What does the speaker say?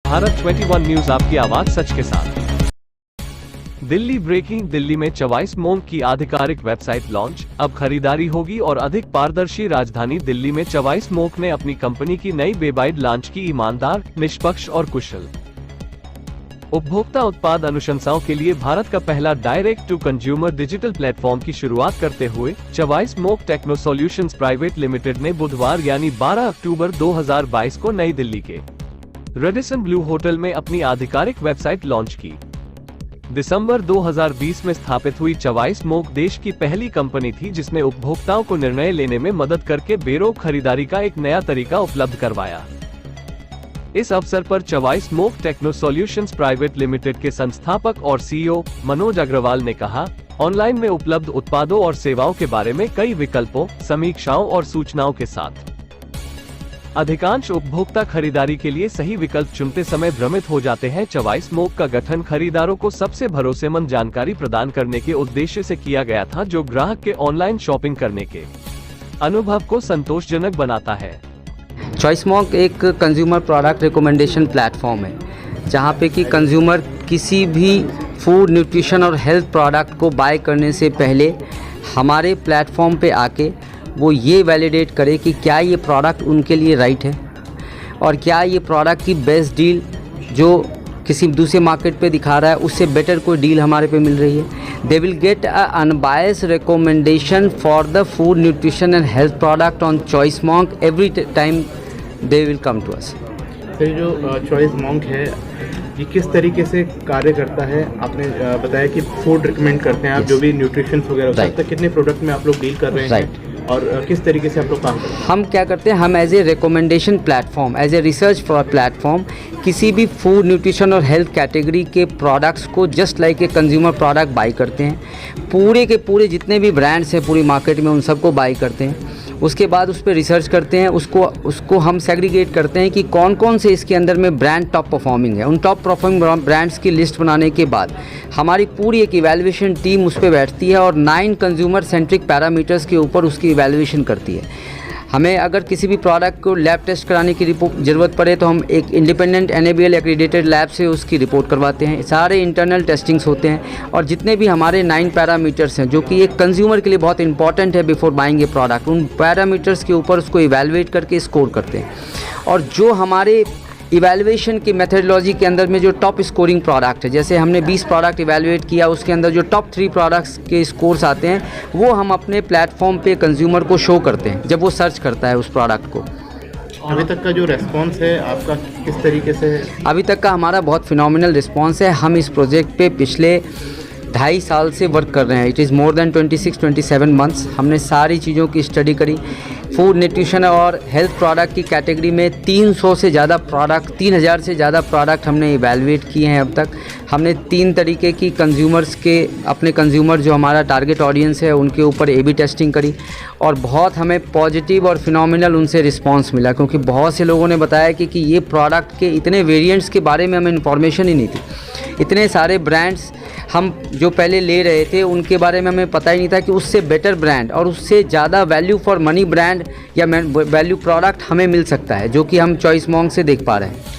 Bharat 21 news, आपकी आवाज सच के साथ। दिल्ली ब्रेकिंग, दिल्ली में 24 मोंग की आधिकारिक वेबसाइट लॉन्च, अब खरीदारी होगी और अधिक पारदर्शी। राजधानी दिल्ली में 24 मोंग ने अपनी कंपनी की नई वेबसाइट लॉन्च की। ईमानदार, निष्पक्ष और कुशल उपभोक्ता उत्पाद अनुशंसाओं के लिए भारत का पहला direct to consumer digital platform की शुरुआत करते हुए 24 मोंग टेक्नो सॉल्यूशंस प्राइवेट लिमिटेड ने बुधवार यानी 12 अक्टूबर 2022 को नई दिल्ली के रेडिसन ब्लू होटल में अपनी आधिकारिक वेबसाइट लॉन्च की। दिसंबर 2020 में स्थापित हुई 24 मोंग देश की पहली कंपनी थी जिसने उपभोक्ताओं को निर्णय लेने में मदद करके बेरोक खरीदारी का एक नया तरीका उपलब्ध करवाया। इस अवसर पर 24 मोंग टेक्नो सॉल्यूशंस प्राइवेट लिमिटेड के संस्थापक और सीईओ मनोज अग्रवाल ने कहा, ऑनलाइन में उपलब्ध उत्पादों और सेवाओं के बारे में कई विकल्पों, समीक्षाओं और सूचनाओं के साथ अधिकांश उपभोक्ता खरीदारी के लिए सही विकल्प चुनते समय भ्रमित हो जाते हैं। 24 मोंग का गठन खरीदारों को सबसे भरोसेमंद जानकारी प्रदान करने के उद्देश्य से किया गया था, जो ग्राहक के ऑनलाइन शॉपिंग करने के अनुभव को संतोषजनक बनाता है। 24 मोंग एक कंज्यूमर प्रोडक्ट रिकमेंडेशन प्लेटफॉर्म है, जहाँ पे कि कंज्यूमर किसी भी फूड, न्यूट्रिशन और हेल्थ प्रोडक्ट को बाय करने से पहले हमारे प्लेटफॉर्म पे आके वो ये वैलिडेट करे कि क्या ये प्रोडक्ट उनके लिए राइट है और क्या ये प्रोडक्ट की बेस्ट डील जो किसी दूसरे मार्केट पे दिखा रहा है उससे बेटर कोई डील हमारे पे मिल रही है। They will get a unbiased recommendation for the food, nutrition and health product on 24 among every time they will come to us. फिर जो 24 मोंग है ये किस तरीके से कार्य करता है? आपने बताया कि फूड रिकमेंड करते हैं आप, जो भी न्यूट्रिशन वगैरह होता है, कितने प्रोडक्ट में आप लोग डील कर रहे हैं और किस तरीके से आप लोग काम करते हैं? हम क्या करते हैं, हम as a recommendation platform, as a research platform किसी भी फूड, न्यूट्रिशन और हेल्थ कैटेगरी के प्रोडक्ट्स को just like a consumer product buy करते हैं। पूरे के पूरे जितने भी ब्रांड्स हैं पूरी मार्केट में उन सबको बाई करते हैं। उसके बाद उस पर रिसर्च करते हैं, उसको हम सेग्रीगेट करते हैं कि कौन कौन से इसके अंदर में ब्रांड टॉप परफॉर्मिंग है। उन टॉप परफॉर्मिंग ब्रांड्स की लिस्ट बनाने के बाद हमारी पूरी एक इवैल्यूएशन टीम उस पर बैठती है और 9 कंज्यूमर सेंट्रिक पैरामीटर्स के ऊपर उसकी इवैल्यूएशन करती है। हमें अगर किसी भी प्रोडक्ट को लैब टेस्ट कराने की ज़रूरत पड़े तो हम एक इंडिपेंडेंट NABL एक्रीडेटेड लैब से उसकी रिपोर्ट करवाते हैं। सारे इंटरनल टेस्टिंग्स होते हैं और जितने भी हमारे 9 पैरामीटर्स हैं जो कि एक कंज्यूमर के लिए बहुत इंपॉर्टेंट है बिफोर बाइंग ए प्रोडक्ट, उन पैरामीटर्स के ऊपर उसको इवैल्यूएट करके स्कोर करते हैं। और जो हमारे इवैल्यूएशन की मेथडोलॉजी के अंदर में जो टॉप स्कोरिंग प्रोडक्ट है, जैसे हमने 20 प्रोडक्ट इवैल्यूएट किया, उसके अंदर जो टॉप 3 प्रोडक्ट्स के स्कोर्स आते हैं वो हम अपने प्लेटफॉर्म पे कंज्यूमर को शो करते हैं जब वो सर्च करता है उस प्रोडक्ट को। अभी तक का जो रेस्पॉन्स है आपका किस तरीके से है? अभी तक का हमारा बहुत फिनोमिनल रिस्पॉन्स है। हम इस प्रोजेक्ट पे पिछले 2.5 साल से वर्क कर रहे हैं। It is more than 26-27 months. हमने सारी चीज़ों की स्टडी करी। फूड, न्यूट्रिशन और हेल्थ प्रोडक्ट की कैटेगरी में 300 से ज़्यादा प्रोडक्ट, 3000 से ज़्यादा प्रोडक्ट हमने इवैल्यूएट किए हैं अब तक। हमने 3 तरीके की कंज्यूमर्स के, अपने कंज्यूमर जो हमारा टारगेट ऑडियंस है उनके ऊपर A/B टेस्टिंग करी और बहुत हमें पॉजिटिव और फिनोमिनल उनसे रिस्पॉन्स मिला, क्योंकि बहुत से लोगों ने बताया कि ये प्रोडक्ट के इतने वेरिएंट्स के बारे में हमें इन्फॉर्मेशन ही नहीं थी। इतने सारे ब्रांड्स हम जो पहले ले रहे थे उनके बारे में हमें पता ही नहीं था कि उससे बेटर ब्रांड और उससे ज़्यादा वैल्यू फॉर मनी ब्रांड या वैल्यू प्रोडक्ट हमें मिल सकता है, जो कि हम 24 मोंग से देख पा रहे हैं।